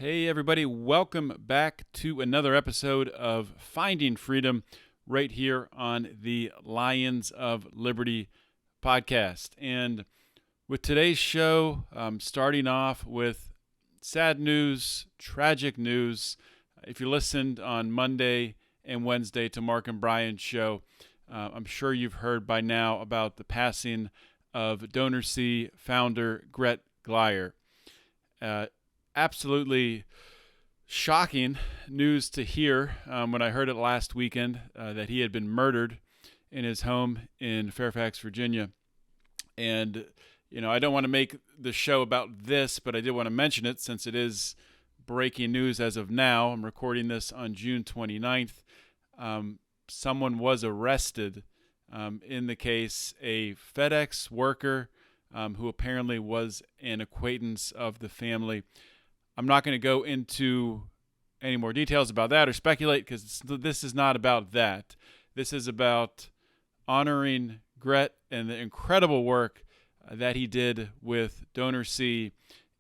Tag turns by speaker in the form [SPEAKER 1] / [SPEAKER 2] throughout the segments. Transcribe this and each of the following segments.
[SPEAKER 1] Hey everybody, welcome back to another episode of Finding Freedom right here on the Lions of Liberty podcast. And with today's show, starting off with sad news, tragic news. If you listened on Monday and Wednesday to Mark and Brian's show, I'm sure you've heard by now about the passing of DonorSee founder Gret Glyer. Absolutely shocking news to hear when I heard it last weekend that he had been murdered in his home in Fairfax, Virginia. And, I don't want to make the show about this, but I did want to mention it since it is breaking news as of now. I'm recording this on June 29th. Someone was arrested in the case, a FedEx worker who apparently was an acquaintance of the family. I'm not going to go into any more details about that or speculate because this is not about that. This is about honoring Gret and the incredible work that he did with DonorSee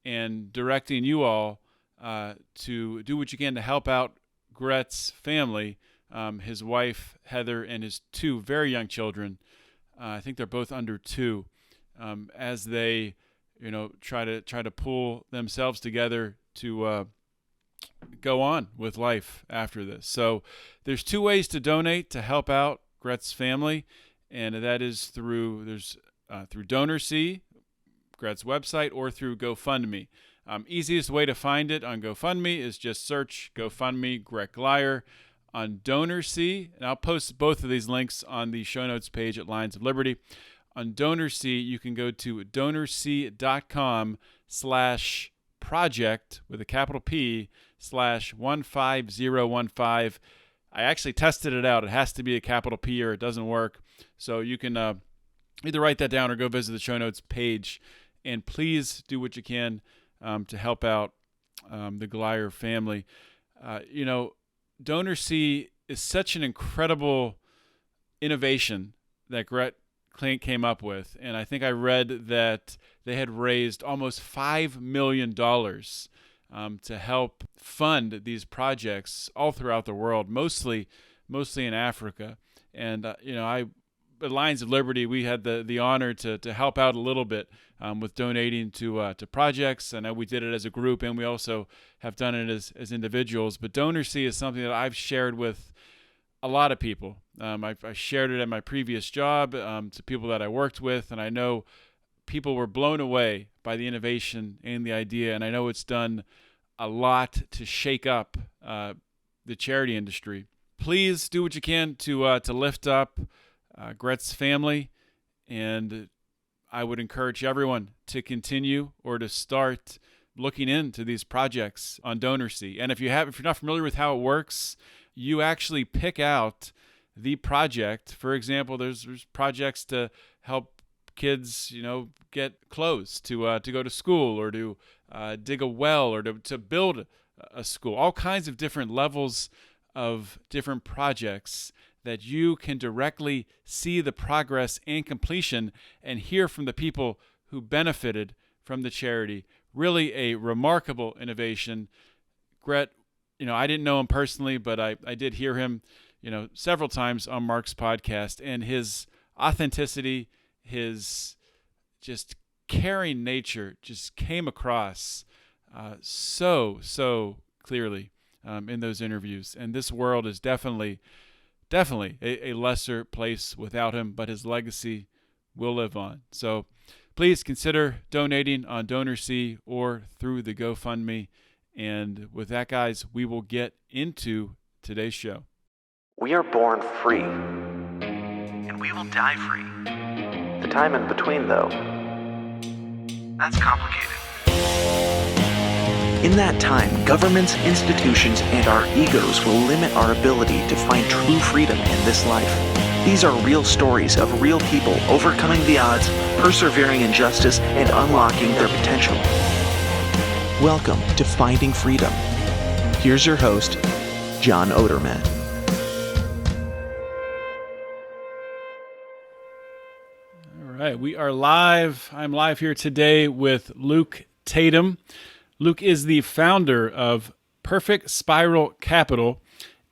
[SPEAKER 1] and directing you all to do what you can to help out Gret's family, his wife, Heather, and his two very young children. I think they're both under 2, as they try to pull themselves together to go on with life after this. So there's 2 ways to donate to help out Gret's family, and that is through DonorSee, Gret's website, or through GoFundMe. Easiest way to find it on GoFundMe is just search GoFundMe Gret Glyer. On DonorSee, and I'll post both of these links on the show notes page at Lions of Liberty. On DonorSee, you can go to DonorSee.com/project with a capital P /15015. I actually tested it out. It has to be a capital P or it doesn't work. So you can either write that down or go visit the show notes page. And please do what you can to help out the Glyer family. DonorSee is such an incredible innovation that Gret came up with, and I think I read that they had raised almost $5 million to help fund these projects all throughout the world, mostly in Africa. And at Lions of Liberty, we had the honor to help out a little bit with donating to projects. I know we did it as a group, and we also have done it as individuals. But DonorSee is something that I've shared with a lot of people. I shared it at my previous job to people that I worked with, and I know people were blown away by the innovation and the idea, and I know it's done a lot to shake up the charity industry. Please do what you can to lift up Gret's family, and I would encourage everyone to continue or to start looking into these projects on DonorSee. And if you're not familiar with how it works, you actually pick out the project. For example, there's projects to help kids, get clothes to go to school, or to dig a well, or to build a school. All kinds of different levels of different projects that you can directly see the progress and completion and hear from the people who benefited from the charity. Really a remarkable innovation. Gret, I didn't know him personally, but I did hear him, several times on Mark's podcast, and his authenticity, his just caring nature just came across so clearly in those interviews. And this world is definitely a lesser place without him, but his legacy will live on. So please consider donating on DonorSee or through the GoFundMe. And with that, guys, we will get into today's show.
[SPEAKER 2] We are born free, and we will die free. The time in between, though, that's complicated. In that time, governments, institutions, and our egos will limit our ability to find true freedom in this life. These are real stories of real people overcoming the odds, persevering in justice, and unlocking their potential. Welcome to Finding Freedom. Here's your host, John Odermatt.
[SPEAKER 1] All right, we are live. I'm live here today with Luke Tatum. Luke is the founder of Perfect Spiral Capital.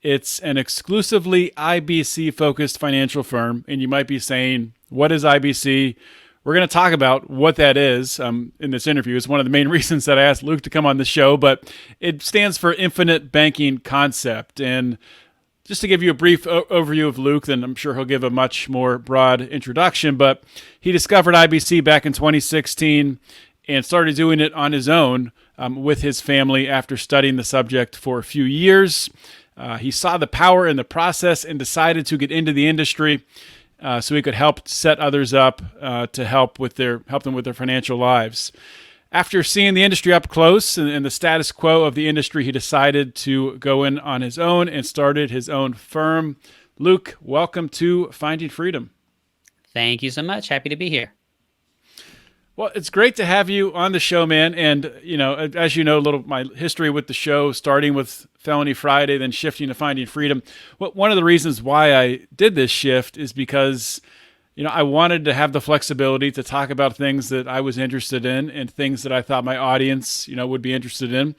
[SPEAKER 1] It's an exclusively IBC-focused financial firm, and you might be saying, what is IBC? We're going to talk about what that is in this interview. It's one of the main reasons that I asked Luke to come on the show, but it stands for Infinite Banking Concept. And just to give you a brief overview of Luke, then I'm sure he'll give a much more broad introduction, but he discovered IBC back in 2016 and started doing it on his own with his family after studying the subject for a few years. He saw the power in the process and decided to get into the industry so he could help set others up to help them with their financial lives. After seeing the industry up close and the status quo of the industry, he decided to go in on his own and started his own firm. Luke, welcome to Finding Freedom.
[SPEAKER 3] Thank you so much. Happy to be here.
[SPEAKER 1] Well, it's great to have you on the show, man. And, as you know, a little my history with the show, starting with Felony Friday, then shifting to Finding Freedom. Well, one of the reasons why I did this shift is because, I wanted to have the flexibility to talk about things that I was interested in and things that I thought my audience, would be interested in.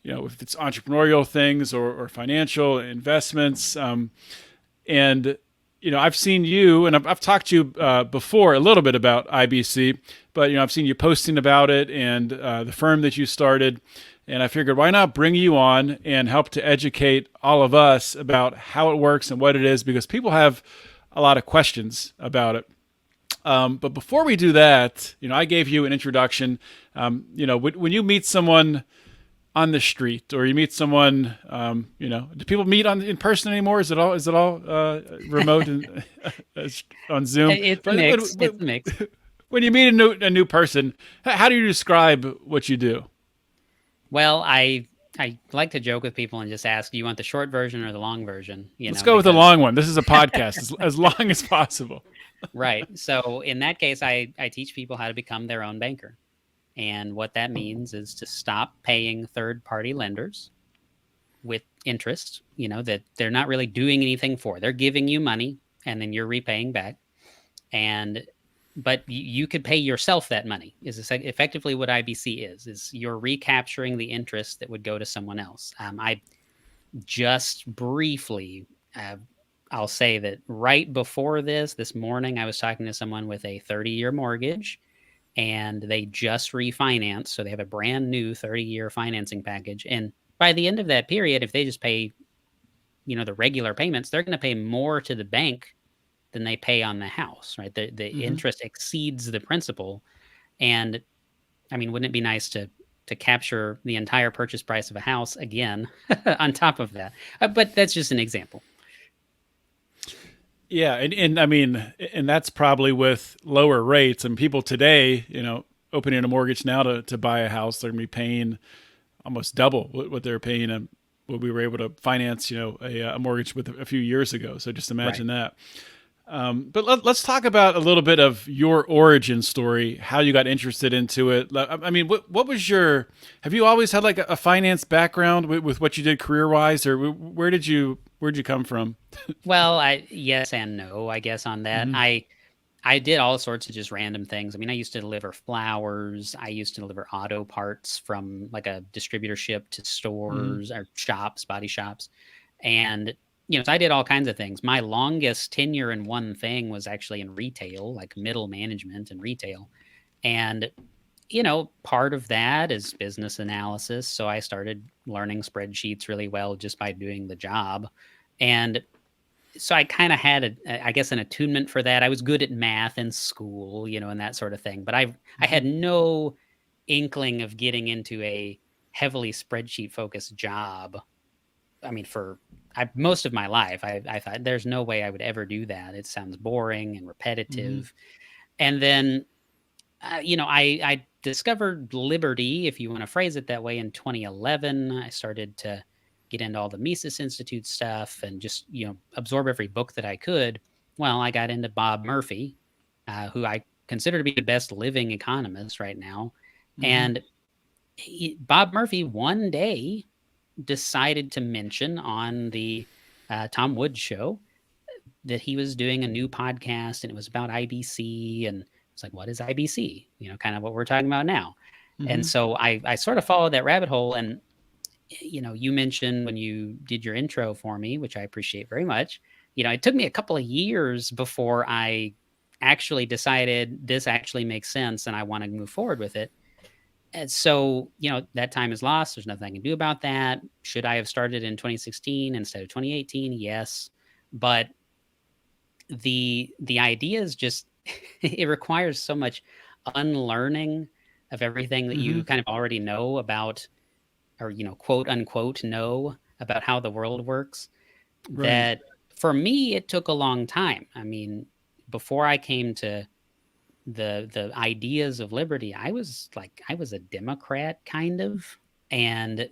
[SPEAKER 1] If it's entrepreneurial things or financial investments. I've seen you, and I've talked to you before a little bit about IBC, but, I've seen you posting about it and the firm that you started. And I figured, why not bring you on and help to educate all of us about how it works and what it is, because people have a lot of questions about it. But before we do that, I gave you an introduction. When you meet someone on the street or you meet someone, do people meet in person anymore? Is it all remote and on Zoom?
[SPEAKER 3] It's a mix. It's a mix.
[SPEAKER 1] When you meet a new person, how do you describe what you do?
[SPEAKER 3] Well, I like to joke with people and just ask, do you want the short version or the long version?
[SPEAKER 1] Let's go with the long one. This is a podcast, as long as possible.
[SPEAKER 3] Right. So in that case, I teach people how to become their own banker. And what that means is to stop paying third-party lenders with interest, that they're not really doing anything for. They're giving you money, and then you're repaying back. But you could pay yourself that money, is effectively what IBC is you're recapturing the interest that would go to someone else. I just briefly, I'll say that right before this morning, I was talking to someone with a 30-year mortgage, and they just refinanced. So they have a brand new 30-year financing package. And by the end of that period, if they just pay, the regular payments, they're going to pay more to the bank than they pay on the house, right? The interest exceeds the principal. And I mean, wouldn't it be nice to capture the entire purchase price of a house again on top of that? But that's just an example.
[SPEAKER 1] Yeah. And I mean, and that's probably with lower rates, and people today, opening a mortgage now to buy a house, they're going to be paying almost double what they're paying what we were able to finance, a mortgage with a few years ago. So just imagine that. But let's talk about a little bit of your origin story, how you got interested into it. I mean, what was have you always had like a finance background with what you did career-wise, or where'd you come from?
[SPEAKER 3] Well, yes and no, I guess on that. Mm-hmm. I did all sorts of just random things. I mean, I used to deliver flowers. I used to deliver auto parts from like a distributorship to stores or shops, body shops. And so I did all kinds of things. My longest tenure in one thing was actually in retail, like middle management and retail. And, part of that is business analysis. So I started learning spreadsheets really well just by doing the job. And so I kind of had, an attunement for that. I was good at math in school, and that sort of thing. But I had no inkling of getting into a heavily spreadsheet-focused job. I mean, most of my life, I thought there's no way I would ever do that. It sounds boring and repetitive. And then, I discovered liberty, if you want to phrase it that way, in 2011. I started to get into all the Mises Institute stuff and just, absorb every book that I could. Well, I got into Bob Murphy, who I consider to be the best living economist right now. And Bob Murphy one day decided to mention on the Tom Woods show that he was doing a new podcast, and it was about IBC. And it's like, what is IBC? Kind of what we're talking about now. And so I sort of followed that rabbit hole. And, you mentioned when you did your intro for me, which I appreciate very much, it took me a couple of years before I actually decided this actually makes sense and I want to move forward with it. And so, that time is lost. There's nothing I can do about that. Should I have started in 2016 instead of 2018? Yes. But the idea is just it requires so much unlearning of everything that you kind of already know about, or quote unquote know about how the world works,
[SPEAKER 1] Right.
[SPEAKER 3] that for me it took a long time. I mean, before I came to the ideas of liberty, I was a Democrat kind of, and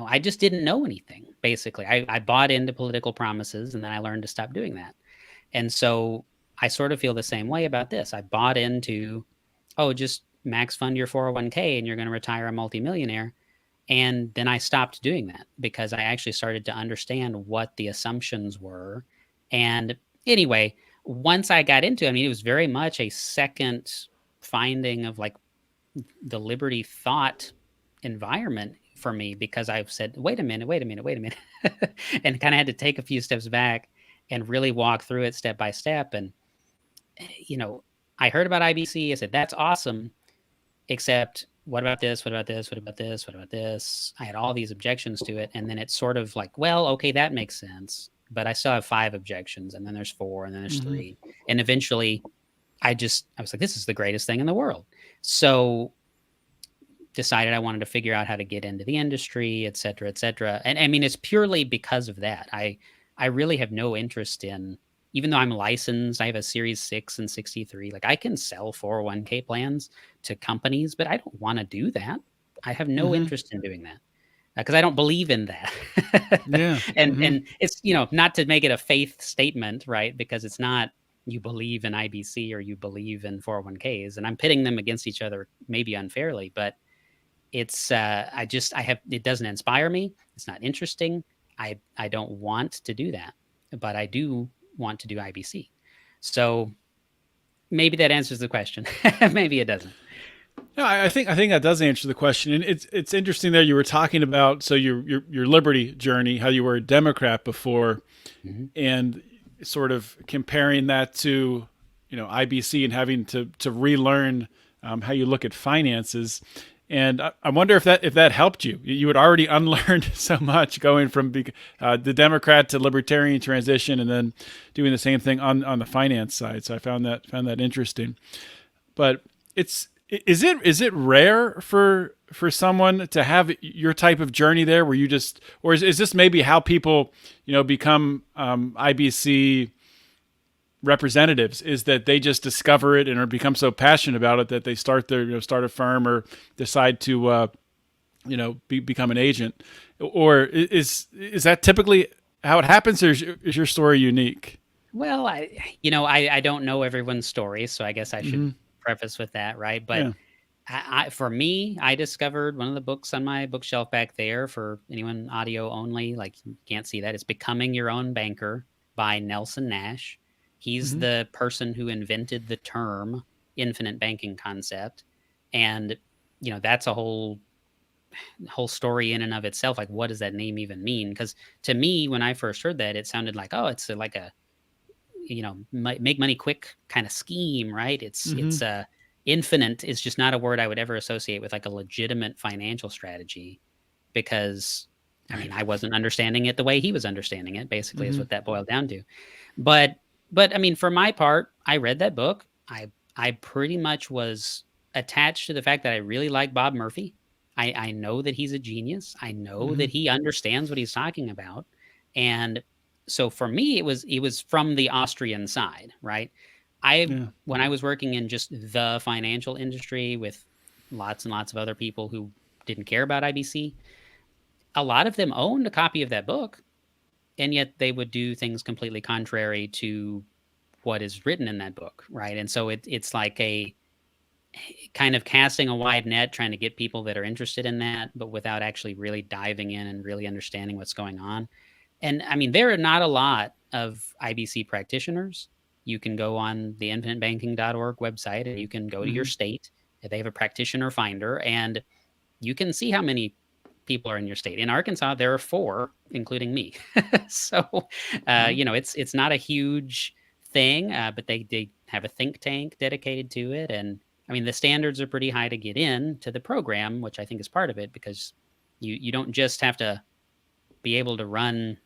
[SPEAKER 3] I just didn't know anything. Basically, I bought into political promises, and then I learned to stop doing that. And so I sort of feel the same way about this. I bought into, oh, just max fund your 401k and you're going to retire a multimillionaire. And then I stopped doing that because I actually started to understand what the assumptions were. And anyway, once I got into it, I mean, it was very much a second finding of like the liberty thought environment for me, because I've said, wait a minute, and kind of had to take a few steps back and really walk through it step by step. And, I heard about IBC. I said, that's awesome. Except what about this? What about this? What about this? What about this? I had all these objections to it. And then it's sort of like, well, okay, that makes sense. But I still have 5 objections, and then there's 4, and then there's 3. And eventually I was like, this is the greatest thing in the world. So decided I wanted to figure out how to get into the industry, et cetera, et cetera. And I mean, it's purely because of that. I really have no interest in, even though I'm licensed, I have a Series 6 and 63. Like I can sell 401k plans to companies, but I don't want to do that. I have no interest in doing that because I don't believe in that.
[SPEAKER 1] Yeah.
[SPEAKER 3] And it's, not to make it a faith statement, right? Because it's not you believe in IBC or you believe in 401ks, and I'm pitting them against each other maybe unfairly, but it's it doesn't inspire me. It's not interesting. I don't want to do that, but I do want to do IBC. So maybe that answers the question. Maybe it doesn't.
[SPEAKER 1] No, I think that does answer the question. And it's interesting there you were talking about your liberty journey, how you were a Democrat before, and sort of comparing that to IBC and having to relearn how you look at finances. And I wonder if that helped you. You had already unlearned so much going from the Democrat to libertarian transition, and then doing the same thing on the finance side. So I found that interesting. But is it rare for someone to have your type of journey there, where you just, or is this maybe how people become IBC representatives, is that they just discover it and or become so passionate about it that they start a firm or decide to become an agent? Or is that typically how it happens, or is your story unique?
[SPEAKER 3] Well, I don't know everyone's story, so I guess I should preface with that, right? But for me, I discovered one of the books on my bookshelf back there, for anyone audio only, like you can't see that, it's Becoming Your Own Banker by Nelson Nash. He's the person who invented the term infinite banking concept. And, that's a whole story in and of itself. Like, what does that name even mean? Because to me, when I first heard that, it sounded like, oh, it's like a, make money quick kind of scheme, right? It's infinite is just not a word I would ever associate with like a legitimate financial strategy, because I wasn't understanding it the way he was understanding it, basically, is what that boiled down to. But for my part, I read that book. I pretty much was attached to the fact that I really like Bob Murphy. I know that he's a genius. I know that he understands what he's talking about. And so for me, it was from the Austrian side, right? When I was working in just the financial industry with lots and lots of other people who didn't care about IBC, a lot of them owned a copy of that book, and yet they would do things completely contrary to what is written in that book, right? And so it's like a kind of casting a wide net, trying to get people that are interested in that, but without actually really diving in and really understanding what's going on. And there are not a lot of IBC practitioners. You can go on the infinitebanking.org website, and you can go to your state They have a practitioner finder, and you can see how many people are in your state. In Arkansas, there are 4, including me. So, it's not a huge thing, but they have a think tank dedicated to it. And I mean, the standards are pretty high to get in to the program, which I think is part of it, because you don't just have to be able to run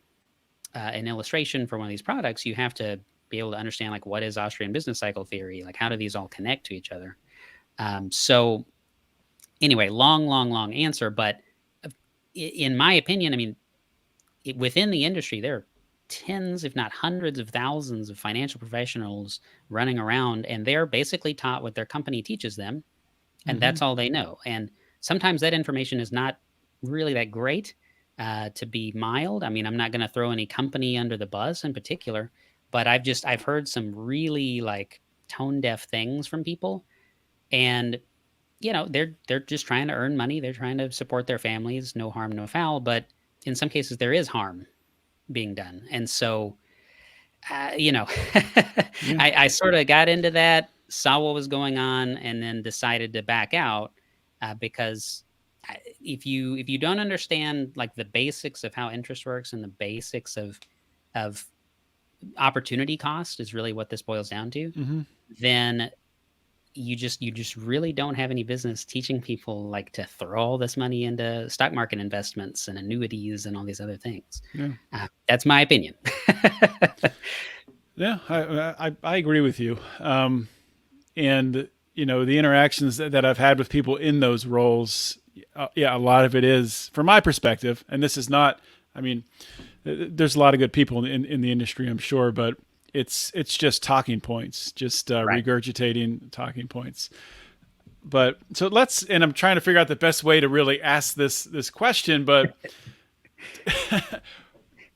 [SPEAKER 3] an illustration for one of these products. You have to be able to understand, like, what is Austrian business cycle theory? Like, how do these all connect to each other? So anyway, long answer, but in my opinion, I mean, within the industry, there are tens, if not hundreds of thousands of financial professionals running around, and they're basically taught what their company teaches them, and that's all they know. And sometimes that information is not really that great, to be mild. I mean, I'm not going to throw any company under the bus in particular, but I've heard some really like tone deaf things from people, and they're just trying to earn money. They're trying to support their families. No harm, no foul. But in some cases, there is harm being done. And so, I sort of got into that, saw what was going on, and then decided to back out, because if you don't understand like the basics of how interest works and the basics of opportunity cost is really what this boils down to, then you just really don't have any business teaching people like to throw all this money into stock market investments and annuities and all these other things. Yeah. That's my opinion.
[SPEAKER 1] Yeah, I agree with you. And the interactions that I've had with people in those roles, a lot of it is, from my perspective, and this is not, I mean, there's a lot of good people in the industry, I'm sure, but it's just talking points, just regurgitating talking points. But so and I'm trying to figure out the best way to really ask this question, but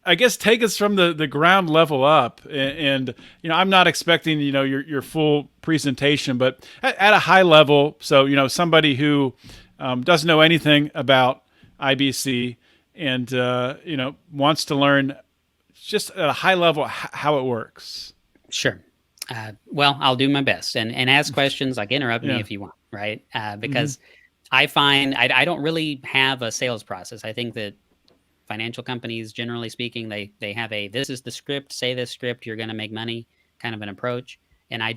[SPEAKER 1] I guess take us from the ground level up, and I'm not expecting your full presentation, but at a high level. So somebody who doesn't know anything about IBC and wants to learn just at a high level how it works.
[SPEAKER 3] Sure. Well, I'll do my best and ask questions, like interrupt me if you want, right? Because I find I don't really have a sales process. I think that financial companies, generally speaking, they have this is the script, say this script, you're going to make money kind of an approach. And I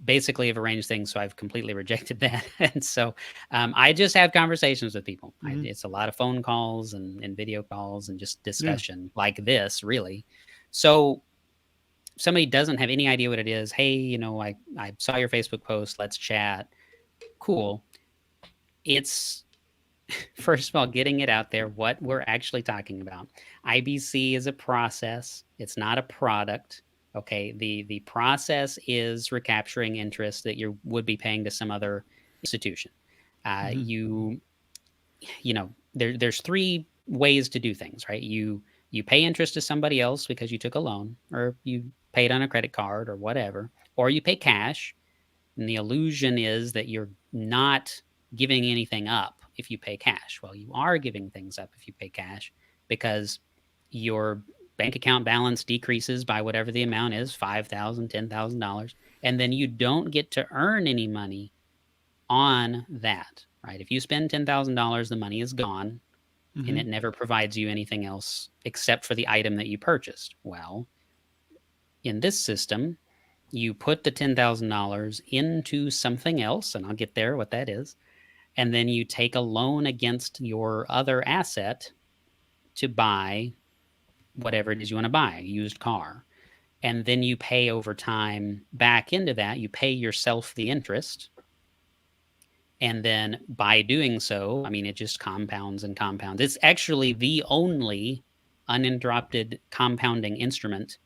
[SPEAKER 3] basically have arranged things so I've completely rejected that. And so I just have conversations with people. It's a lot of phone calls and video calls and just discussion like this, really. So somebody doesn't have any idea what it is. Hey, I saw your Facebook post. Let's chat. Cool. It's, first of all, getting it out there, what we're actually talking about. IBC is a process. It's not a product. Okay, the process is recapturing interest that you would be paying to some other institution. There's 3 ways to do things, right? You pay interest to somebody else because you took a loan, or you paid on a credit card or whatever, or you pay cash. And the illusion is that you're not giving anything up if you pay cash. Well, you are giving things up if you pay cash, because your bank account balance decreases by whatever the amount is, $5,000, $10,000, and then you don't get to earn any money on that, right? If you spend $10,000, the money is gone, and it never provides you anything else except for the item that you purchased. Well, in this system, you put the $10,000 into something else, and I'll get there what that is, and then you take a loan against your other asset to buy whatever it is you want to buy, a used car. And then you pay over time back into that. You pay yourself the interest. And then by doing so, I mean, it just compounds and compounds. It's actually the only uninterrupted compounding instrument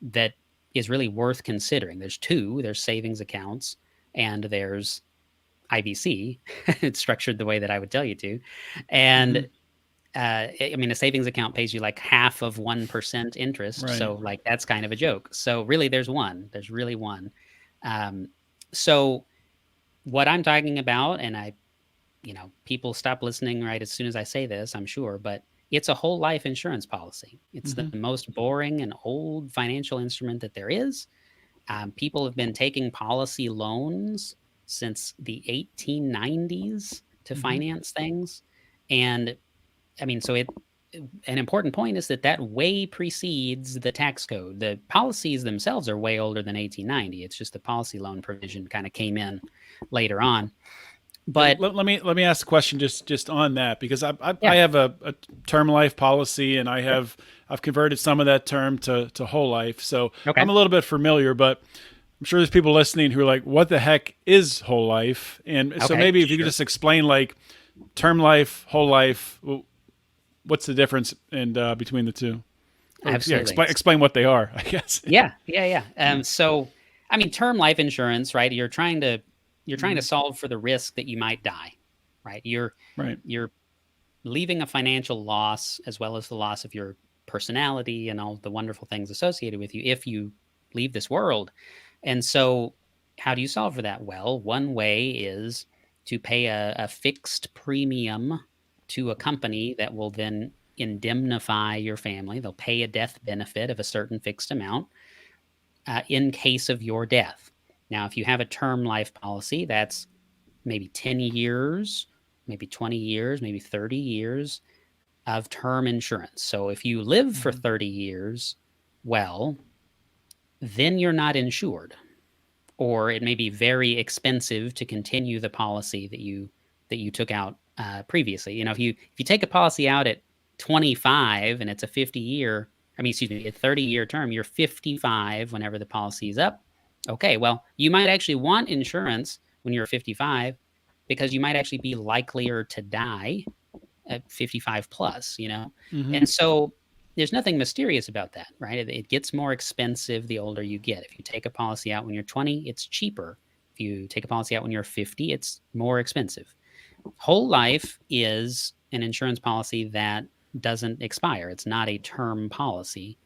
[SPEAKER 3] that is really worth considering. There's 2. There's savings accounts and there's IBC. It's structured the way that I would tell you to. And I mean, a savings account pays you like half of 1% interest. Right. So like, that's kind of a joke. So really there's really one. So what I'm talking about, and people stop listening right as soon as I say this, I'm sure, but it's a whole life insurance policy. It's the most boring and old financial instrument that there is. People have been taking policy loans since the 1890s to
[SPEAKER 1] Mm-hmm.
[SPEAKER 3] finance things. And I mean, so an important point is that way precedes the tax code. The policies themselves are way older than 1890. It's just the policy loan provision kind of came in later on. But
[SPEAKER 1] let me ask a question just on that, because I
[SPEAKER 3] Yeah.
[SPEAKER 1] have a term life policy, and I've converted some of that term to whole life, so
[SPEAKER 3] Okay.
[SPEAKER 1] I'm a little bit familiar. But I'm sure there's people listening who are like, "What the heck is whole life?" And so
[SPEAKER 3] Okay,
[SPEAKER 1] maybe if you could
[SPEAKER 3] sure.
[SPEAKER 1] just explain, like, term life, whole life, what's the difference between the two? Or,
[SPEAKER 3] Absolutely.
[SPEAKER 1] explain what they are, I guess.
[SPEAKER 3] Yeah. So, I mean, term life insurance, right? You're trying to
[SPEAKER 1] Mm-hmm.
[SPEAKER 3] solve for the risk that you might die, right?
[SPEAKER 1] Right.
[SPEAKER 3] You're leaving a financial loss as well as the loss of your personality and all the wonderful things associated with you if you leave this world. And so, how do you solve for that? Well, one way is to pay a fixed premium to a company that will then indemnify your family. They'll pay a death benefit of a certain fixed amount in case of your death. Now, if you have a term life policy, that's maybe 10 years, maybe 20 years, maybe 30 years of term insurance. So if you live for 30 years, well, then you're not insured, or it may be very expensive to continue the policy that you took out previously. You know, if you take a policy out at 25 and it's a 50-year, I mean, excuse me, a 30-year term, you're 55 whenever the policy is up. Okay, well, you might actually want insurance when you're 55 because you might actually be likelier to die at 55 plus, you know?
[SPEAKER 1] Mm-hmm.
[SPEAKER 3] And so there's nothing mysterious about that, right? It gets more expensive the older you get. If you take a policy out when you're 20, it's cheaper. If you take a policy out when you're 50, it's more expensive. Whole life is an insurance policy that doesn't expire. It's not a term policy.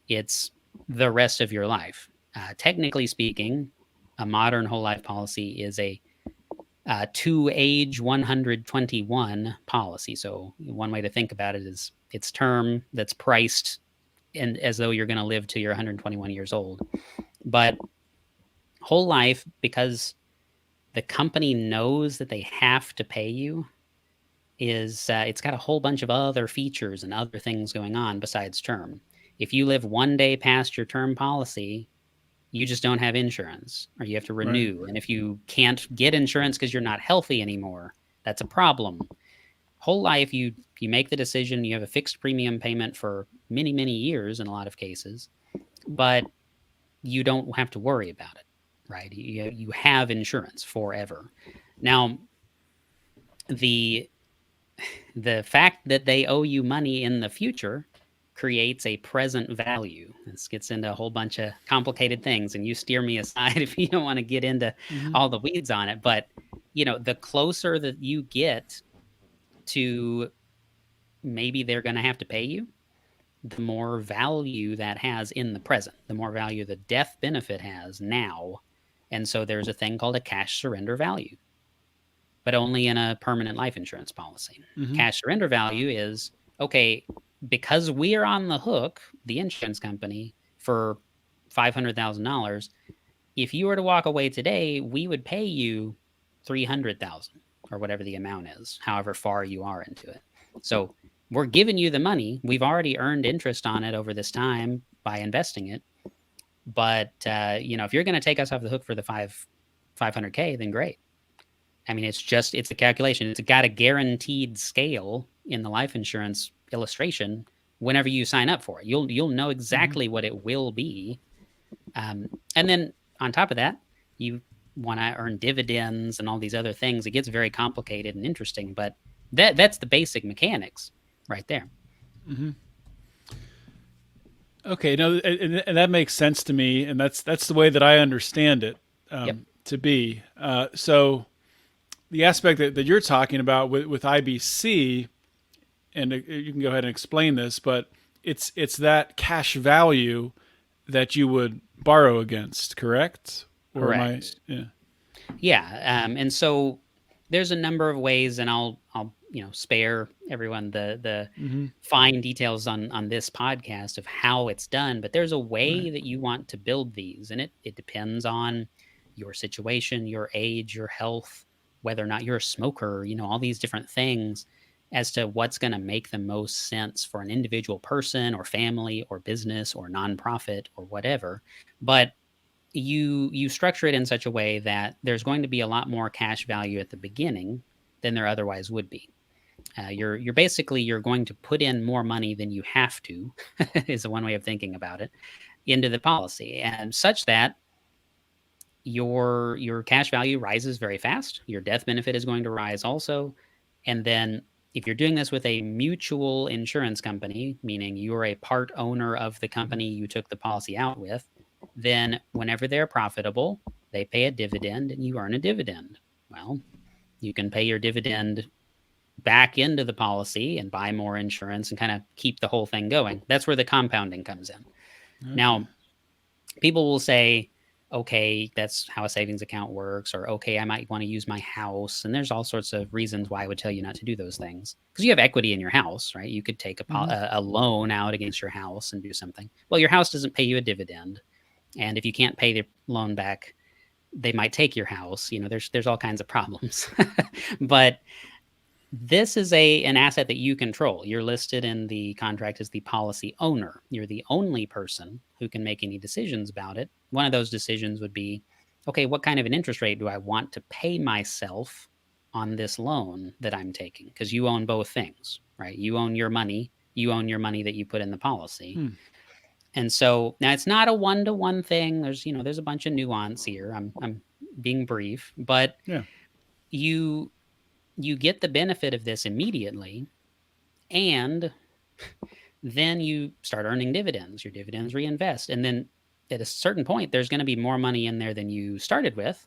[SPEAKER 3] It's the rest of your life. Technically speaking, a modern whole life policy is a to age 121 policy. So one way to think about it is it's term that's priced and as though you're going to live till you're 121 years old. But whole life, because the company knows that they have to pay you, is it's got a whole bunch of other features and other things going on besides term. If you live one day past your term policy, you just don't have insurance, or you have to renew. Right. And if you can't get insurance because you're not healthy anymore, that's a problem. Whole life, you make the decision, you have a fixed premium payment for many, many years in a lot of cases, but you don't have to worry about it, right? You have insurance forever. Now, the fact that they owe you money in the future creates a present value. This gets into a whole bunch of complicated things, and you steer me aside if you don't want to get into all the weeds on it. But, you know, the closer that you get to maybe they're going to have to pay you, the more value that has in the present, the more value the death benefit has now. And so there's a thing called a cash surrender value, but only in a permanent life insurance policy. Cash surrender value is, okay, because we are on the hook, the insurance company, for $500,000, if you were to walk away today, we would pay you $300,000 or whatever the amount is, however far you are into it. So we're giving you the money. We've already earned interest on it over this time by investing it. But, you know, if you're going to take us off the hook for the $500K, then great. I mean, it's a calculation. It's got a guaranteed scale in the life insurance illustration whenever you sign up for it. You'll know exactly what it will be. And then on top of that, you want to earn dividends and all these other things. It gets very complicated and interesting, but that's the basic mechanics right there.
[SPEAKER 1] Okay, no, and that makes sense to me, and that's the way that I understand it to be. So the aspect that you're talking about with IBC, and you can go ahead and explain this, but it's that cash value that you would borrow against, correct? Or
[SPEAKER 3] correct. Yeah. And so there's a number of ways, and I'll spare everyone the fine details on this podcast of how it's done, but there's a way that you want to build these, and it depends on your situation, your age, your health, whether or not you're a smoker, all these different things as to what's going to make the most sense for an individual person or family or business or nonprofit or whatever. But you structure it in such a way that there's going to be a lot more cash value at the beginning than there otherwise would be. You're basically, you're going to put in more money than you have to, is one way of thinking about it, into the policy, and such that your cash value rises very fast. Your death benefit is going to rise also. And then if you're doing this with a mutual insurance company, meaning you're a part owner of the company you took the policy out with, then whenever they're profitable, they pay a dividend and you earn a dividend. Well, you can pay your dividend back into the policy and buy more insurance and kind of keep the whole thing going. That's where the compounding comes in. Okay. Now, people will say, okay, that's how a savings account works, or okay, I might want to use my house. And there's all sorts of reasons why I would tell you not to do those things, because you have equity in your house, right? You could take a loan out against your house and do something. Well, your house doesn't pay you a dividend. And if you can't pay the loan back, they might take your house. There's all kinds of problems. But this is an asset that you control. You're listed in the contract as the policy owner. You're the only person who can make any decisions about it. One of those decisions would be, okay, what kind of an interest rate do I want to pay myself on this loan that I'm taking? Because you own both things, right? You own your money. You own your money that you put in the policy. And so now it's not a one-to-one thing. There's a bunch of nuance here. I'm being brief, but yeah, you get the benefit of this immediately, and then you start earning dividends. Your dividends reinvest, and then at a certain point, there's going to be more money in there than you started with,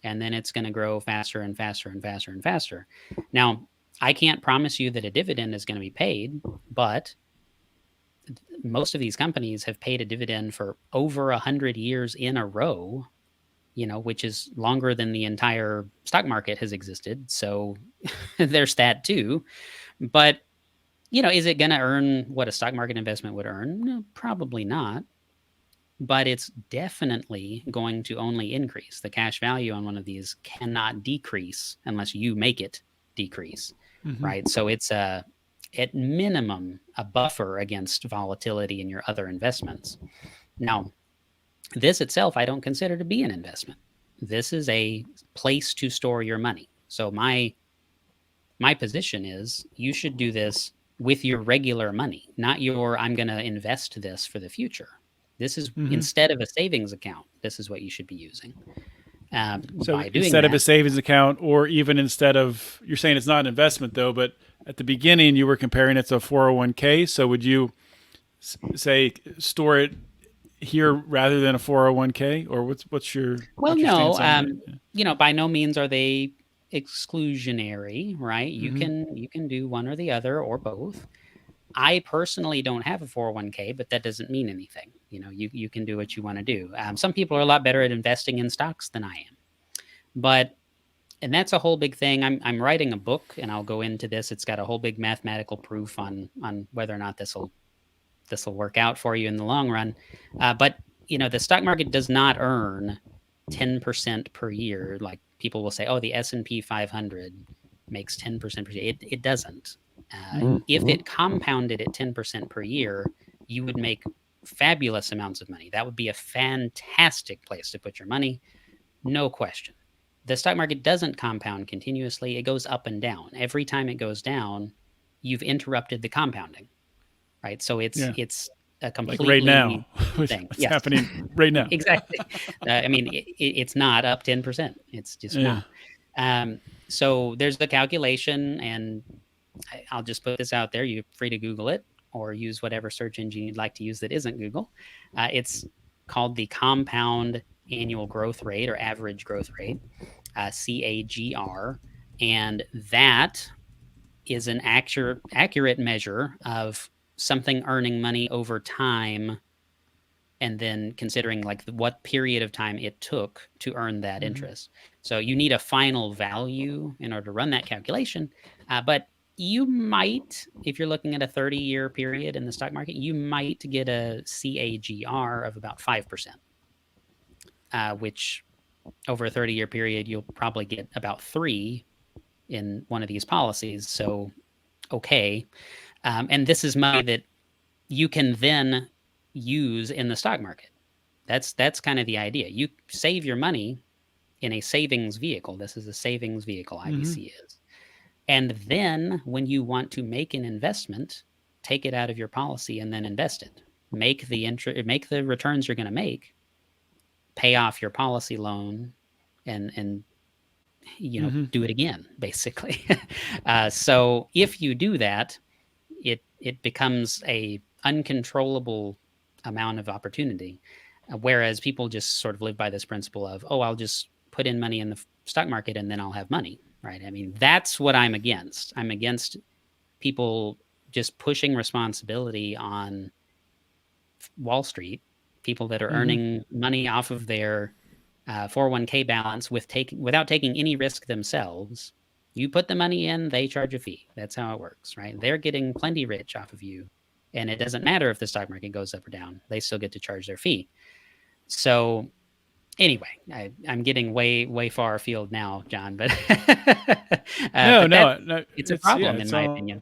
[SPEAKER 3] and then it's going to grow faster and faster and faster and faster. Now, I can't promise you that a dividend is going to be paid, but most of these companies have paid a dividend for over 100 years in a row, which is longer than the entire stock market has existed. So there's that too. But, is it going to earn what a stock market investment would earn? No, probably not. But it's definitely going to only increase. The cash value on one of these cannot decrease unless you make it decrease, right? So it's at minimum a buffer against volatility in your other investments. Now, this itself, I don't consider to be an investment. This is a place to store your money. So my position is you should do this with your regular money, not I'm going to invest this for the future. This is instead of a savings account. This is what you should be using.
[SPEAKER 1] So instead of a savings account, or even instead of, you're saying it's not an investment though, but at the beginning you were comparing it to a 401k. So would you say store it here rather than a 401k, or what's your
[SPEAKER 3] no, by no means are they exclusionary, right? You can do one or the other or both. I personally don't have a 401k, but that doesn't mean anything. You can do what you want to do. Some people are a lot better at investing in stocks than I am, and that's a whole big thing. I'm writing a book, and I'll go into this. It's got a whole big mathematical proof on whether or not this will work out for you in the long run. But the stock market does not earn 10% per year. Like people will say, oh, the S&P 500 makes 10% per year. It doesn't. If it compounded at 10% per year, you would make fabulous amounts of money. That would be a fantastic place to put your money. No question. The stock market doesn't compound continuously. It goes up and down. Every time it goes down, you've interrupted the compounding, right? So it's a completely
[SPEAKER 1] like right now.
[SPEAKER 3] thing.
[SPEAKER 1] What's happening right now?
[SPEAKER 3] Exactly. It's not up 10%. It's just not. So there's the calculation, and I'll just put this out there. You're free to Google it or use whatever search engine you'd like to use that isn't Google. It's called the compound annual growth rate or average growth rate, CAGR. And that is an accurate measure of something earning money over time, and then considering like what period of time it took to earn that interest. So you need a final value in order to run that calculation. But you might, if you're looking at a 30-year period in the stock market, you might get a CAGR of about 5%, which over a 30-year period, you'll probably get about 3 in one of these policies. So, okay. And this is money that you can then use in the stock market. That's kind of the idea. You save your money in a savings vehicle. This is a savings vehicle, IBC is. And then when you want to make an investment, take it out of your policy and then invest it. Make the returns you're going to make, pay off your policy loan, and do it again, basically. So if you do that, it becomes a uncontrollable amount of opportunity. Whereas people just sort of live by this principle of, oh, I'll just put in money in the stock market and then I'll have money, right? I mean, that's what I'm against. I'm against people just pushing responsibility on Wall Street, people that are earning money off of their 401k balance without taking any risk themselves. You put the money in, they charge a fee. That's how it works, right? They're getting plenty rich off of you. And it doesn't matter if the stock market goes up or down. They still get to charge their fee. So anyway, I'm getting way far afield now, John, but
[SPEAKER 1] no,
[SPEAKER 3] it's a problem in my opinion.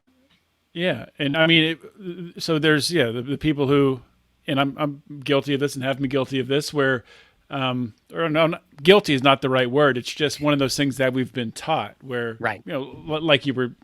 [SPEAKER 1] Yeah. And I mean, so there's, the people who, and I'm guilty of this and have been guilty of this, where, or no, guilty is not the right word. It's just one of those things that we've been taught where,
[SPEAKER 3] right.
[SPEAKER 1] Like you were,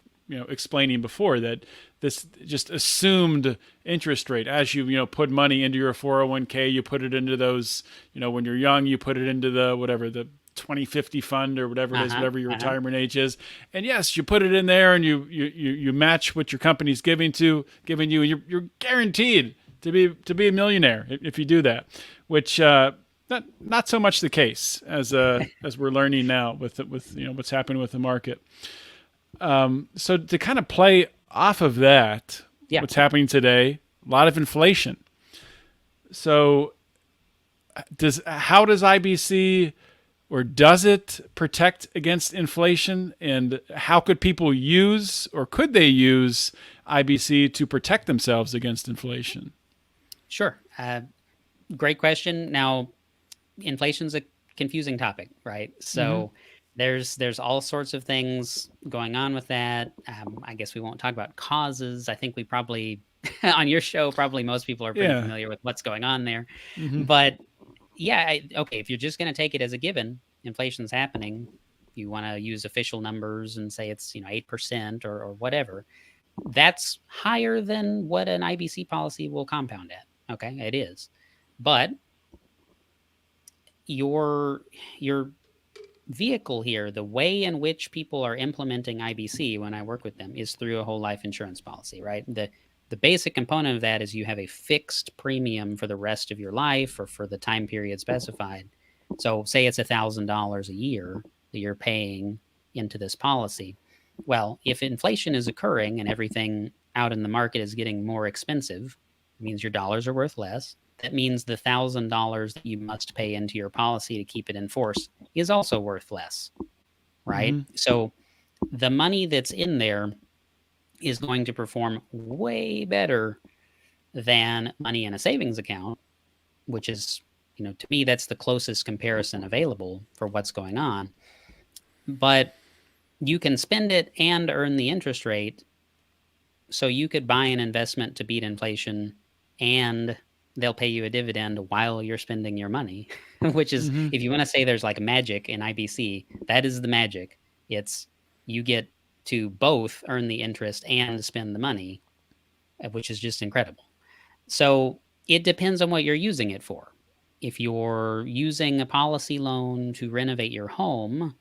[SPEAKER 1] explaining before, that this just assumed interest rate as you put money into your 401k, you put it into those, when you're young, you put it into the 2050 fund or whatever it is, whatever your retirement age is. And yes, you put it in there and you match what your company's giving you, and you're guaranteed to be a millionaire if you do that, which, not so much the case as we're learning now with what's happening with the market. So to kind of play off of that, what's happening today, a lot of inflation. So how does IBC, or does it protect against inflation? And how could people use, or could they use IBC to protect themselves against inflation?
[SPEAKER 3] Sure. Great question. Now, inflation's a confusing topic, right? So there's all sorts of things going on with that. I guess we won't talk about causes. I think we probably, on your show, probably most people are pretty familiar with what's going on there. But okay, if you're just going to take it as a given, inflation's happening, you want to use official numbers and say it's 8% or whatever, that's higher than what an IBC policy will compound at. Okay, it is. But your vehicle here, the way in which people are implementing IBC when I work with them, is through a whole life insurance policy, right? The basic component of that is you have a fixed premium for the rest of your life or for the time period specified. So say it's $1,000 a year that you're paying into this policy. Well, if inflation is occurring and everything out in the market is getting more expensive, it means your dollars are worth less. That means the $1,000 that you must pay into your policy to keep it in force is also worth less, right? So the money that's in there is going to perform way better than money in a savings account, which is, to me, that's the closest comparison available for what's going on. But you can spend it and earn the interest rate. So you could buy an investment to beat inflation and they'll pay you a dividend while you're spending your money, which is, if you want to say there's like magic in IBC, that is the magic. It's you get to both earn the interest and spend the money, which is just incredible. So it depends on what you're using it for. If you're using a policy loan to renovate your home,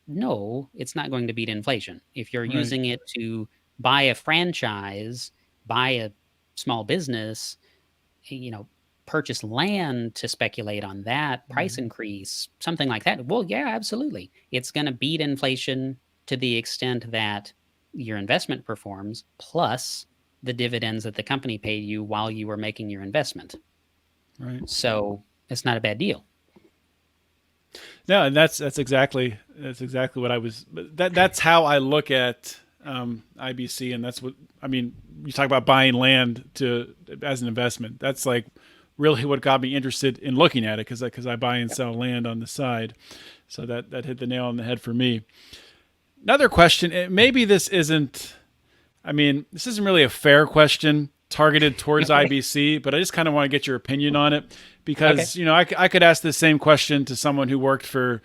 [SPEAKER 3] no, it's not going to beat inflation. If you're using it to buy a franchise, buy a small business, purchase land to speculate on that price increase, something like that. Well, yeah, absolutely. It's going to beat inflation to the extent that your investment performs, plus the dividends that the company paid you while you were making your investment.
[SPEAKER 1] Right.
[SPEAKER 3] So it's not a bad deal.
[SPEAKER 1] No, and that's exactly what I was. That's how I look at IBC, and that's what I mean. You talk about buying land as an investment. That's like really what got me interested in looking at it, because I buy and sell land on the side. So that hit the nail on the head for me. Another question, maybe this isn't really a fair question targeted towards IBC, but I just kind of want to get your opinion on it, because, I could ask the same question to someone who worked for,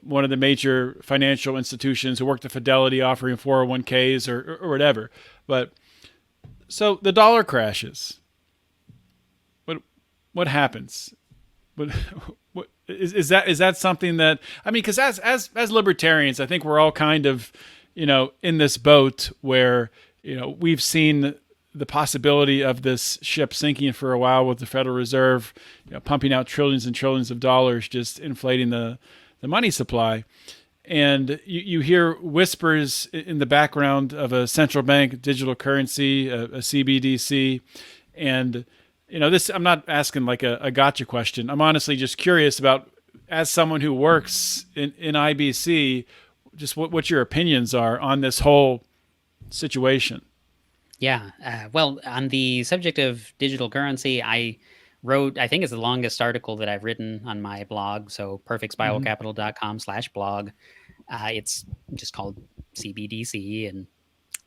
[SPEAKER 1] one of the major financial institutions, who worked at Fidelity offering 401ks or whatever. But so the dollar crashes. What happens? What is that something that, because as libertarians, I think we're all kind of, in this boat where, we've seen the possibility of this ship sinking for a while, with the Federal Reserve, pumping out trillions and trillions of dollars, just inflating the money supply. And you hear whispers in the background of a central bank digital currency, a CBDC. And, this, I'm not asking like a gotcha question. I'm honestly just curious about, as someone who works in IBC, just what your opinions are on this whole situation.
[SPEAKER 3] Yeah. Well, on the subject of digital currency, I wrote, I think it's the longest article that I've written on my blog. So perfectspiralcapital.com/blog. It's just called CBDC, and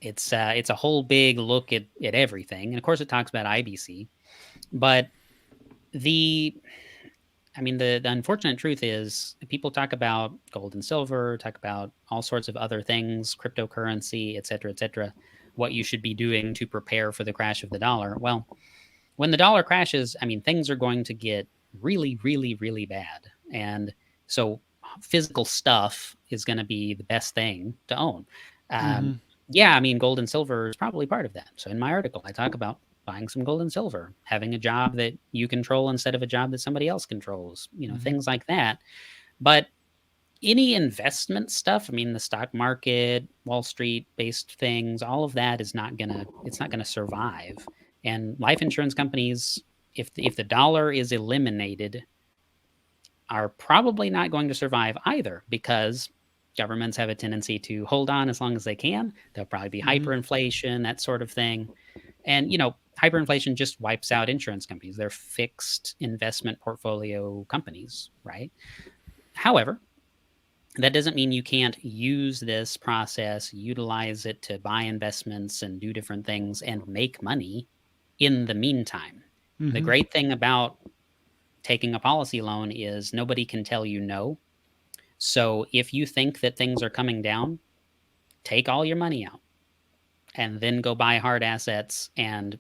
[SPEAKER 3] it's a whole big look at everything. And of course it talks about IBC, but the unfortunate truth is, people talk about gold and silver, talk about all sorts of other things, cryptocurrency, et cetera, what you should be doing to prepare for the crash of the dollar. Well, when the dollar crashes, things are going to get really, really, really bad. And so physical stuff is going to be the best thing to own. Yeah, gold and silver is probably part of that. So in my article, I talk about buying some gold and silver, having a job that you control instead of a job that somebody else controls, things like that. But any investment stuff, the stock market, Wall Street based things, all of that is not gonna survive. And life insurance companies, if the dollar is eliminated, are probably not going to survive either, because governments have a tendency to hold on as long as they can. There'll probably be hyperinflation, that sort of thing. And, hyperinflation just wipes out insurance companies. They're fixed investment portfolio companies, right? However, that doesn't mean you can't use this process, utilize it to buy investments and do different things and make money in the meantime. The great thing about taking a policy loan is nobody can tell you no. So if you think that things are coming down, take all your money out and then go buy hard assets. And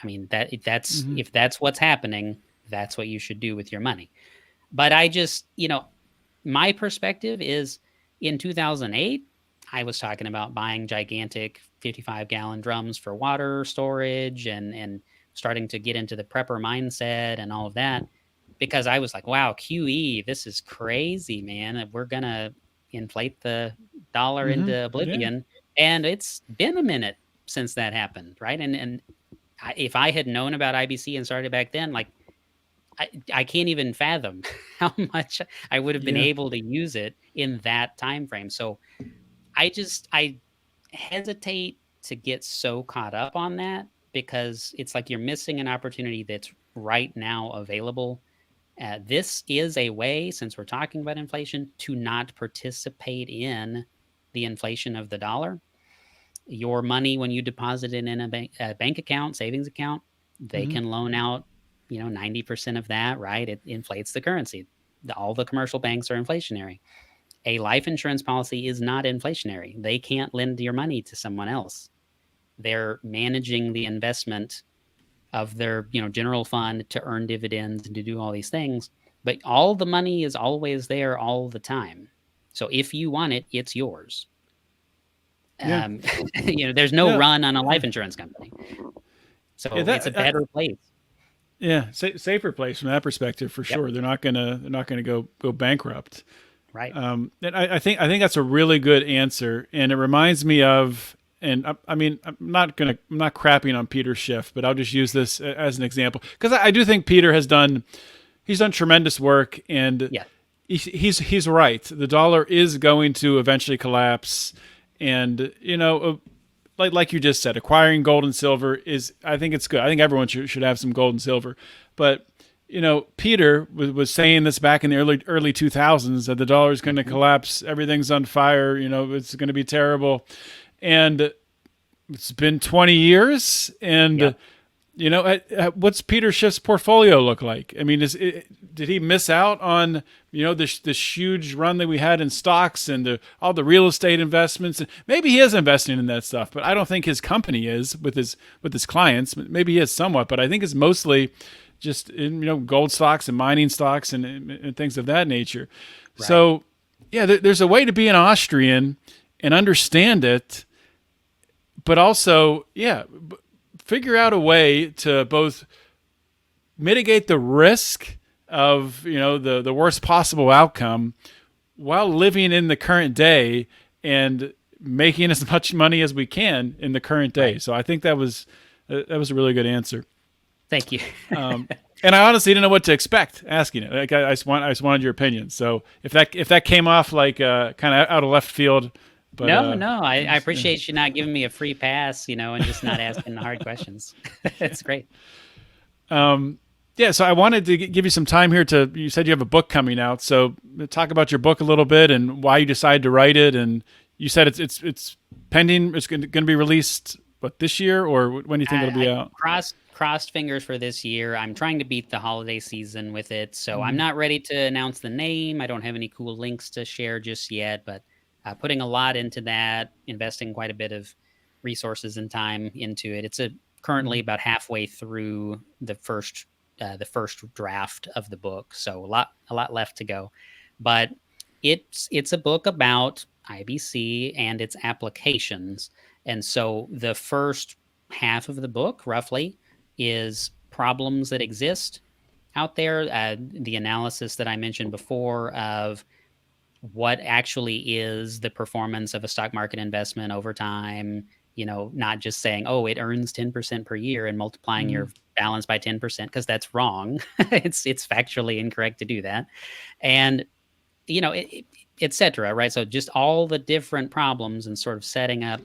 [SPEAKER 3] if that's what's happening, that's what you should do with your money. But I just, my perspective is, in 2008, I was talking about buying gigantic 55-gallon drums for water storage and starting to get into the prepper mindset and all of that, because I was like, wow, QE, this is crazy, man. We're going to inflate the dollar into oblivion. Yeah. And it's been a minute since that happened, right? And if I had known about IBC and started back then, like, I can't even fathom how much I would have been able to use it in that time frame. So I hesitate to get so caught up on that, because it's like you're missing an opportunity that's right now available. This is a way, since we're talking about inflation, to not participate in the inflation of the dollar. Your money, when you deposit it in a bank account, savings account, they can loan out 90% of that, right? It inflates the currency. All the commercial banks are inflationary. A life insurance policy is not inflationary. They can't lend your money to someone else. They're managing the investment of their, general fund to earn dividends and to do all these things. But all the money is always there all the time. So if you want it, it's yours. Yeah. There's no run on a life insurance company. So it's a better place.
[SPEAKER 1] Yeah, safer place from that perspective, for sure. They're not gonna go bankrupt,
[SPEAKER 3] right?
[SPEAKER 1] And I think that's a really good answer, and it reminds me of, and I'm not crapping on Peter Schiff, but I'll just use this as an example, because I do think Peter he's done tremendous work, and he's right. The dollar is going to eventually collapse, and like you just said, acquiring gold and silver is, I think it's good. I think everyone should have some gold and silver. But, Peter was saying this back in the early 2000s, that the dollar is going to collapse. Everything's on fire. It's going to be terrible. And it's been 20 years. And, what's Peter Schiff's portfolio look like? I mean, did he miss out on, this huge run that we had in stocks and all the real estate investments? Maybe he is investing in that stuff, but I don't think his company is with his clients. Maybe he is somewhat, but I think it's mostly just in, gold stocks and mining stocks and things of that nature. Right. So yeah, there's a way to be an Austrian and understand it, but also, figure out a way to both mitigate the risk of, the worst possible outcome while living in the current day and making as much money as we can in the current day. Right. So I think that was a really good answer.
[SPEAKER 3] Thank you.
[SPEAKER 1] And I honestly didn't know what to expect asking it. Like I just wanted your opinion. So if that came off like kind of out of left field. But,
[SPEAKER 3] no, I appreciate you not giving me a free pass, and just not asking the hard questions. It's great.
[SPEAKER 1] So I wanted to give you some time here you said you have a book coming out. So talk about your book a little bit and why you decided to write it. And you said it's pending. It's going to be released, this year, or when do you think it'll be out?
[SPEAKER 3] Crossed fingers for this year. I'm trying to beat the holiday season with it. So I'm not ready to announce the name. I don't have any cool links to share just yet, but putting a lot into that, investing quite a bit of resources and time into it. It's currently about halfway through the first draft of the book, so a lot left to go. But it's a book about IBC and its applications, and so the first half of the book, roughly, is problems that exist out there. The analysis that I mentioned before of what actually is the performance of a stock market investment over time, not just saying, oh, it earns 10% per year and multiplying your balance by 10%, because that's wrong. It's factually incorrect to do that. And, et cetera, right? So just all the different problems and sort of setting up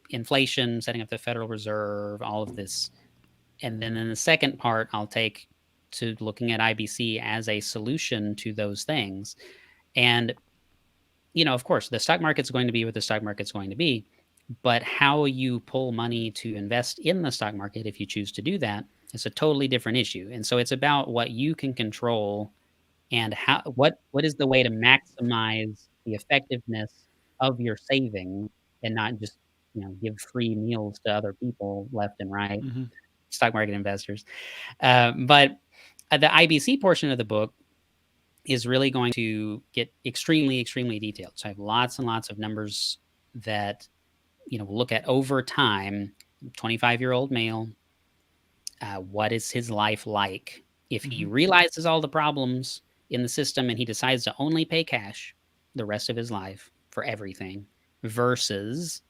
[SPEAKER 3] inflation, setting up the Federal Reserve, all of this. And then in the second part, I'll take to looking at IBC as a solution to those things. And, of course, the stock market's going to be what the stock market's going to be, but how you pull money to invest in the stock market, if you choose to do that, is a totally different issue. And so it's about what you can control and what is the way to maximize the effectiveness of your saving and not just, give free meals to other people left and right, stock market investors. But the IBC portion of the book is really going to get extremely, extremely detailed. So I have lots and lots of numbers that, we'll look at over time. 25-year-old male, what is his life like? If he realizes all the problems in the system and he decides to only pay cash the rest of his life for everything, versus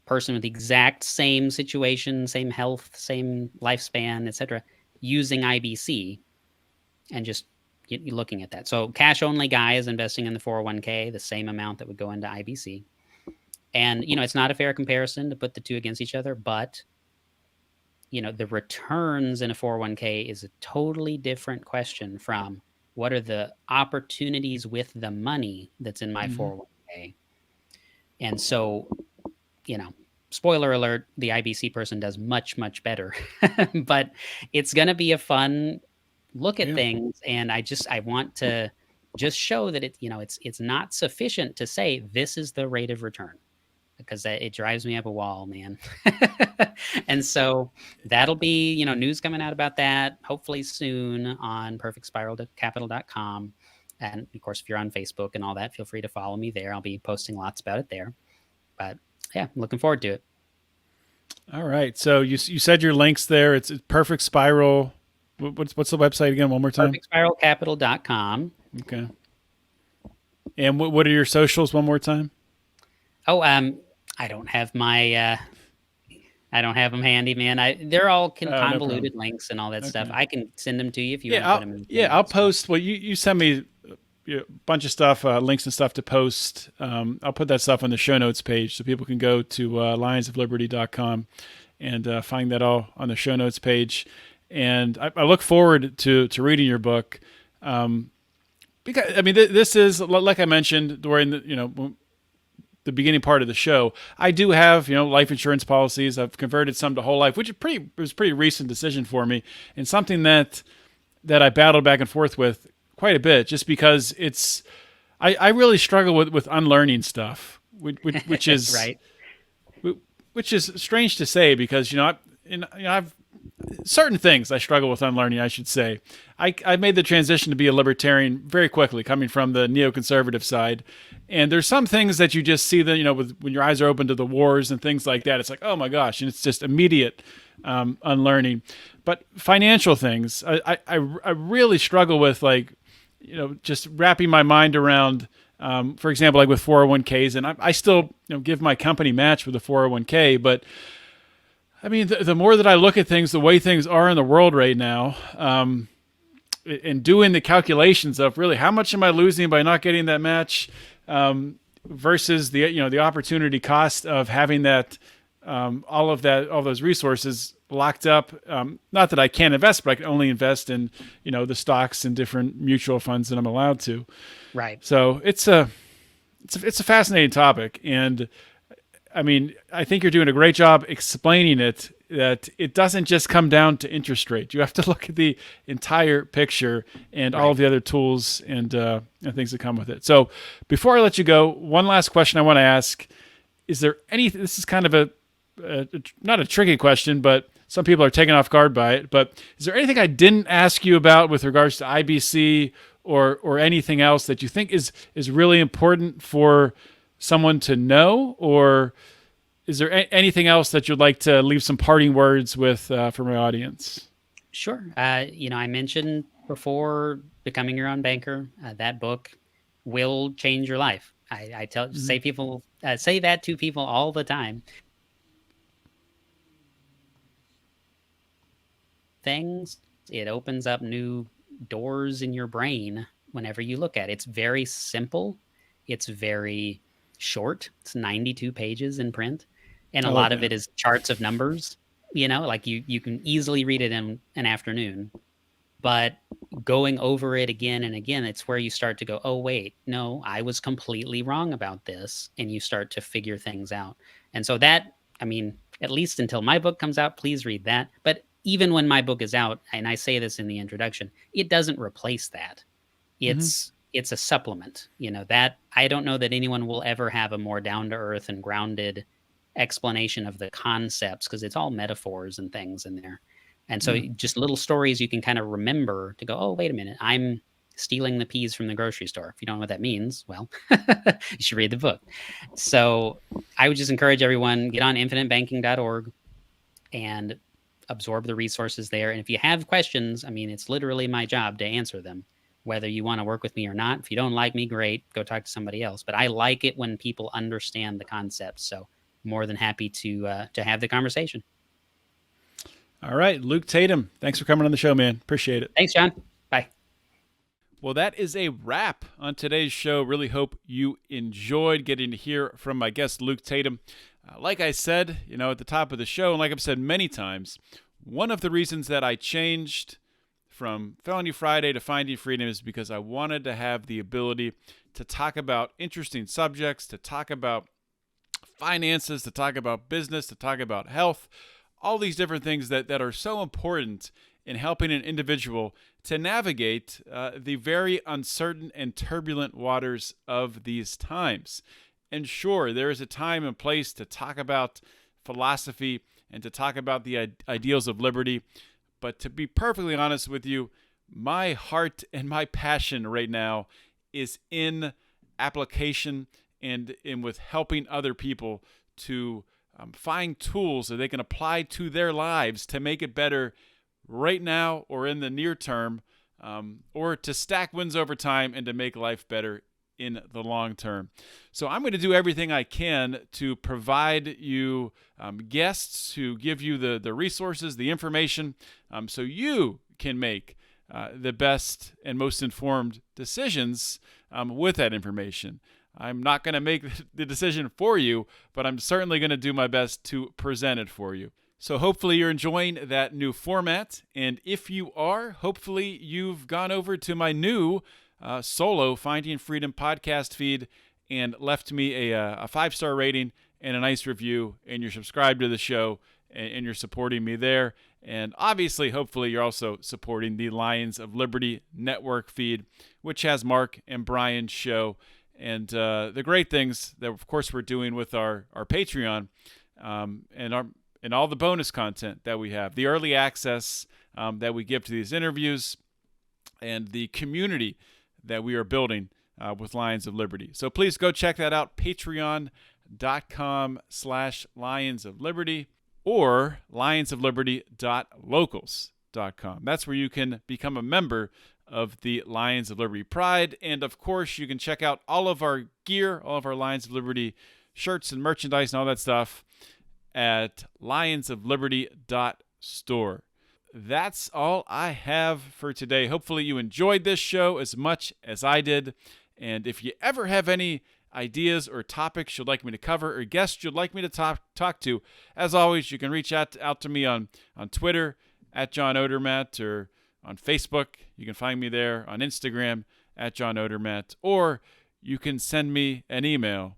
[SPEAKER 3] person with the exact same situation, same health, same lifespan, etc., using IBC and just looking at that. So cash only guy is investing in the 401k, the same amount that would go into IBC. And, it's not a fair comparison to put the two against each other, but, the returns in a 401k is a totally different question from what are the opportunities with the money that's in my 401k. And so, spoiler alert, the IBC person does much, much better, but it's going to be a fun look at things. And I want to just show that it's not sufficient to say this is the rate of return, because it drives me up a wall, man. And so that'll be, news coming out about that hopefully soon on perfectspiralcapital.com. And of course, if you're on Facebook and all that, feel free to follow me there. I'll be posting lots about it there. But yeah, I'm looking forward to it.
[SPEAKER 1] All right. So you said your links there. It's Perfect Spiral. What's the website again? One more time.
[SPEAKER 3] Perfectspiralcapital.com.
[SPEAKER 1] Okay. And what are your socials one more time?
[SPEAKER 3] Oh, I don't have my, I don't have them handy, man. They're all convoluted links and all that stuff. I can send them to you if you want to put them in.
[SPEAKER 1] I'll post. Well, you send me a bunch of stuff, links and stuff to post. I'll put that stuff on the show notes page so people can go to lionsofliberty.com and find that all on the show notes page. And I look forward to reading your book. Because I mean, this is, like I mentioned during the beginning part of the show, I do have, life insurance policies. I've converted some to whole life, which was a pretty recent decision for me, and something that I battled back and forth with quite a bit, just because I really struggle with unlearning stuff, which is
[SPEAKER 3] right.
[SPEAKER 1] Which is strange to say, because I've certain things I struggle with unlearning, I should say. I made the transition to be a libertarian very quickly, coming from the neoconservative side. And there's some things that you just see that, when your eyes are open to the wars and things like that, it's like, oh my gosh, and it's just immediate unlearning. But financial things, I really struggle with, like, just wrapping my mind around, for example, like with 401ks, and I still give my company match with a 401k, but I mean, the more that I look at things, the way things are in the world right now, and doing the calculations of really how much am I losing by not getting that match, versus the opportunity cost of having that, all those resources locked up. Not that I can't invest, but I can only invest in the stocks and different mutual funds that I'm allowed to.
[SPEAKER 3] Right.
[SPEAKER 1] So it's a fascinating topic, and I mean, I think you're doing a great job explaining it, that it doesn't just come down to interest rate. You have to look at the entire picture and all of the other tools and things that come with it. So before I let you go, one last question I want to ask. Is there anything, this is kind of not a tricky question, but some people are taken off guard by it, but is there anything I didn't ask you about with regards to IBC or anything else that you think is really important for someone to know, or is there anything else that you'd like to leave some parting words with for my audience?
[SPEAKER 3] Sure. I mentioned before Becoming Your Own Banker. That book will change your life. I say that to people all the time. It opens up new doors in your brain whenever you look at it. It's very simple. It's very short. It's 92 pages in print. And a lot of it is charts of numbers, like you can easily read it in an afternoon. But going over it again and again, it's where you start to go, oh, wait, no, I was completely wrong about this. And you start to figure things out. And so that, I mean, at least until my book comes out, please read that. But even when my book is out, and I say this in the introduction, it doesn't replace that. It's a supplement, that I don't know that anyone will ever have a more down to earth and grounded explanation of the concepts, because it's all metaphors and things in there. And so just little stories you can kind of remember to go, oh, wait a minute, I'm stealing the peas from the grocery store. If you don't know what that means, well, you should read the book. So I would just encourage everyone, get on infinitebanking.org and absorb the resources there. And if you have questions, I mean, it's literally my job to answer them, whether you want to work with me or not. If you don't like me, great, go talk to somebody else. But I like it when people understand the concepts. So more than happy to have the conversation.
[SPEAKER 1] All right, Luke Tatum, thanks for coming on the show, man. Appreciate it.
[SPEAKER 3] Thanks, John. Bye.
[SPEAKER 1] Well, that is a wrap on today's show. Really hope you enjoyed getting to hear from my guest, Luke Tatum. Like I said, at the top of the show, and like I've said many times, one of the reasons that I changed from Felony Friday to Finding Freedom is because I wanted to have the ability to talk about interesting subjects, to talk about finances, to talk about business, to talk about health, all these different things that are so important in helping an individual to navigate the very uncertain and turbulent waters of these times. And sure, there is a time and place to talk about philosophy and to talk about the ideals of liberty. But to be perfectly honest with you, my heart and my passion right now is in application and with helping other people to find tools that they can apply to their lives to make it better right now or in the near term, or to stack wins over time and to make life better in the long term. So I'm going to do everything I can to provide you guests who give you the resources, the information, so you can make the best and most informed decisions with that information. I'm not going to make the decision for you, but I'm certainly going to do my best to present it for you. So hopefully you're enjoying that new format. And if you are, hopefully you've gone over to my new solo Finding Freedom podcast feed and left me a 5-star rating and a nice review, and you're subscribed to the show, and you're supporting me there. And obviously, hopefully, you're also supporting the Lions of Liberty Network feed, which has Mark and Brian's show, and the great things that, of course, we're doing with our Patreon, and all the bonus content that we have, the early access that we give to these interviews, and the community that we are building with Lions of Liberty. So please go check that out, patreon.com/Lions of Liberty or lionsofliberty.locals.com. That's where you can become a member of the Lions of Liberty Pride. And of course, you can check out all of our gear, all of our Lions of Liberty shirts and merchandise and all that stuff at lionsofliberty.store. That's all I have for today. Hopefully you enjoyed this show as much as I did. And if you ever have any ideas or topics you'd like me to cover or guests you'd like me to talk to, as always, you can reach out to me on Twitter at John Odermatt, or on Facebook. You can find me there, on Instagram at John Odermatt, or you can send me an email,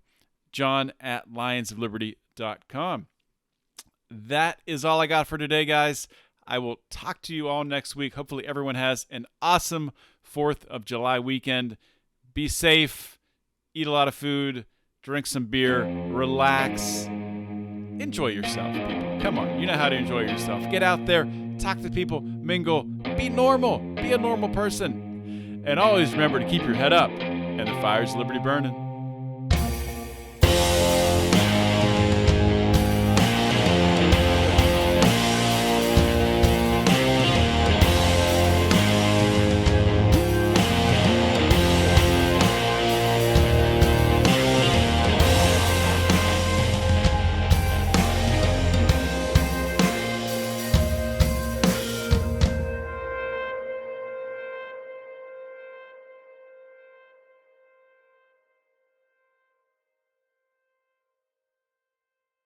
[SPEAKER 1] john@lionsofliberty.com. That is all I got for today, guys. I will talk to you all next week. Hopefully everyone has an awesome 4th of July weekend. Be safe, eat a lot of food, drink some beer, relax, enjoy yourself, people. Come on, you know how to enjoy yourself. Get out there, talk to people, mingle, be normal, be a normal person. And always remember to keep your head up and the fires of liberty burning.